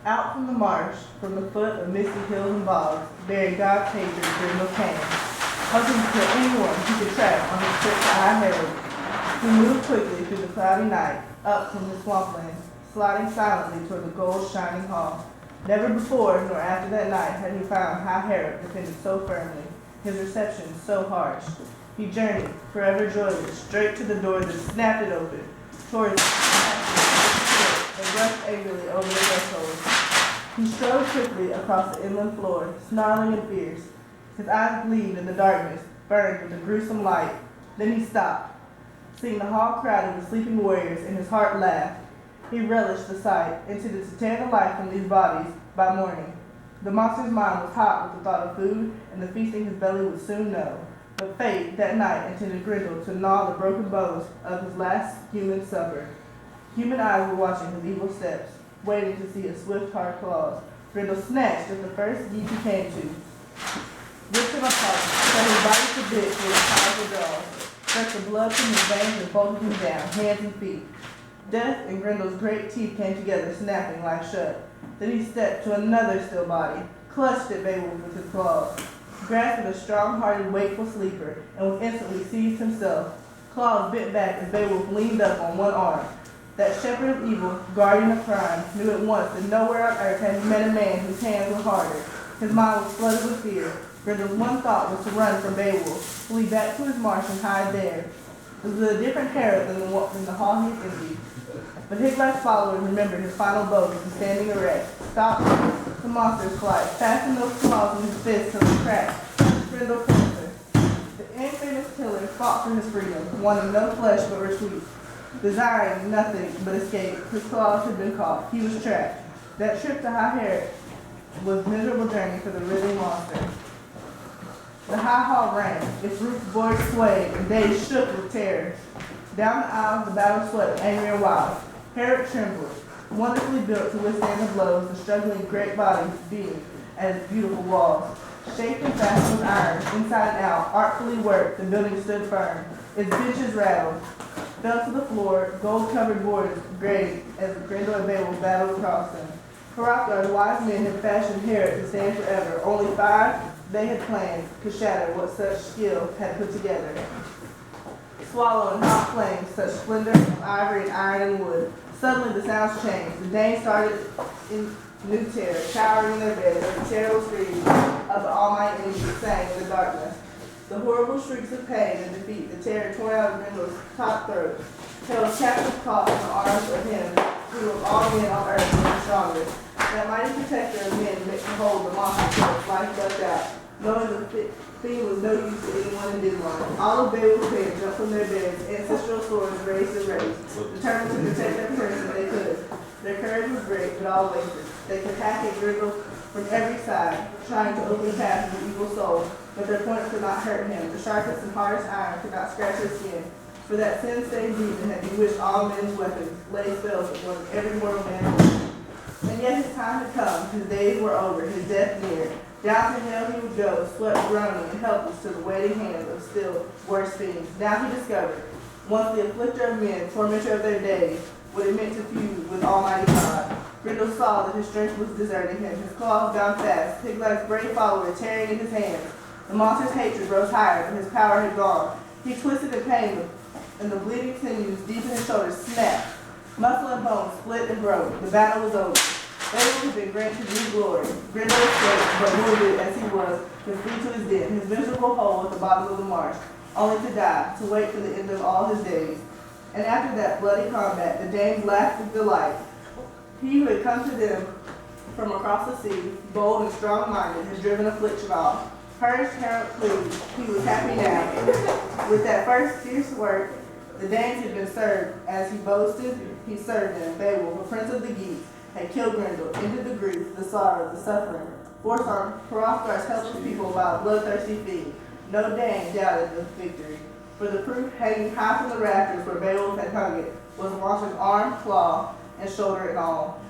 Out from the marsh, from the foot of misty hills and bogs, buried God's hatred Grendel came, hoping to kill anyone he could trap on his trip to High Herod. He moved quickly through the cloudy night, up from his swampland, sliding silently toward the gold shining hall. Never before nor after that night had he found High Herod defended so firmly, his reception so harsh. He journeyed, forever joyless, straight to the door that snapped it open, tore his and rushed angrily over the threshold. He strode quickly across the inland floor, snarling and fierce. His eyes gleamed in the darkness, burned with a gruesome light. Then he stopped, seeing the hall crowded with sleeping warriors, and his heart laughed. He relished the sight, intended to tear the life from these bodies by morning. The monster's mind was hot with the thought of food and the feasting his belly would soon know. But fate, that night, intended Grendel to gnaw the broken bones of his last human supper. Human eyes were watching his evil steps, waiting to see his swift, hard claws. Grendel snatched at the first geese he came to, ripped him apart, cut his body to bits with his powerful jaws, sucked the blood from his veins and bolted him down, hands and feet. Death and Grendel's great teeth came together, snapping like shut. Then he stepped to another still body, clutched at Beowulf with his claws, grasped at a strong-hearted, wakeful sleeper, and was instantly seized himself. Claws bit back as Beowulf leaned up on one arm. That shepherd of evil, guardian of crime, knew at once that nowhere on earth had he met a man whose hands were harder. His mind was flooded with fear. Grendel's one thought was to run from Beowulf, flee back to his marsh and hide there. It was a different Herod than the hall he had emptied. But Higlac's followers remembered his final boast and standing erect, stopped the monster's flight, fastened those claws in his fists till they cracked, Grendel closer. The infamous killer fought for his freedom, wanting no flesh but retreat, desiring nothing but escape. His claws had been caught. He was trapped. That trip to High Herod was a miserable journey for the writhing monster. The high hall rang, its roof void swayed, and days shook with terror. Down the aisles the battle swept, angry and wild. Herod trembled, wonderfully built to withstand the blows the struggling great body beating at its beautiful walls. Shaped and fastened with iron, inside and out, artfully worked, the building stood firm. Its benches rattled, fell to the floor, gold-covered boards grated as Grendel and Beowulf battled across them. Hrothgar's wise men had fashioned Herod to stand forever. Only 5 they had planned could shatter what such skill had put together. Swallow in hot flames such splendor of ivory and iron and wood. Suddenly the sounds changed. The Danes started in new terror, cowering in their beds, and the terrible screams of the almighty enemy sang in the darkness. The horrible shrieks of pain and defeat, the terror torn out of Grendel's taut throat, held captive caught in the arms of him who of all men on earth was the strongest. That mighty protector of men meant to hold the monster till its life left out, knowing the thing was no use to anyone in Denmark. All of Beowulf's men jumped from their beds, ancestral swords raised and raised, determined to protect their person if they could. Their courage was great, but all wasted. They could hack at Grendel from every side, trying to open the path of the evil soul, but their points could not hurt him. The sharpest and hardest iron could not scratch his skin, for that sin-stained demon had bewitched all men's weapons, laid spells upon every mortal man. And yet his time had come, his days were over, his death near. Down to hell he would go, swept groaning and helpless to the waiting hands of still worse fiends. Now he discovered, once the afflicter of men, tormentor of their days, what it meant to feud with Almighty God. Grendel saw that his strength was deserting him, his claws bound fast, Higlac's brave follower tearing in his hands. The monster's hatred rose higher, but his power had gone. He twisted in pain, and the bleeding sinews deep in his shoulders snapped. Muscle and bone split and broke. The battle was over. Beowulf had been granted new glory. Grendel escaped, but wounded as he was, could flee to his den, his miserable hole at the bottom of the marsh, only to die, to wait for the end of all his days. And after that bloody combat, the Danes laughed with delight. He who had come to them from across the sea, bold and strong-minded, had driven affliction off. Purged Herod pleased. He was happy now. With that first fierce work, the Danes had been served. As he boasted, he served them. Beowulf, a prince of the Geats, had killed Grendel, ended the grief, the sorrow, the suffering, forced on Hrothgar's helpless people by a bloodthirsty fiend. No Dane doubted the victory, for the proof hanging high from the rafters where Beowulf had hung it was the monster's arm, claw, and shoulder and all.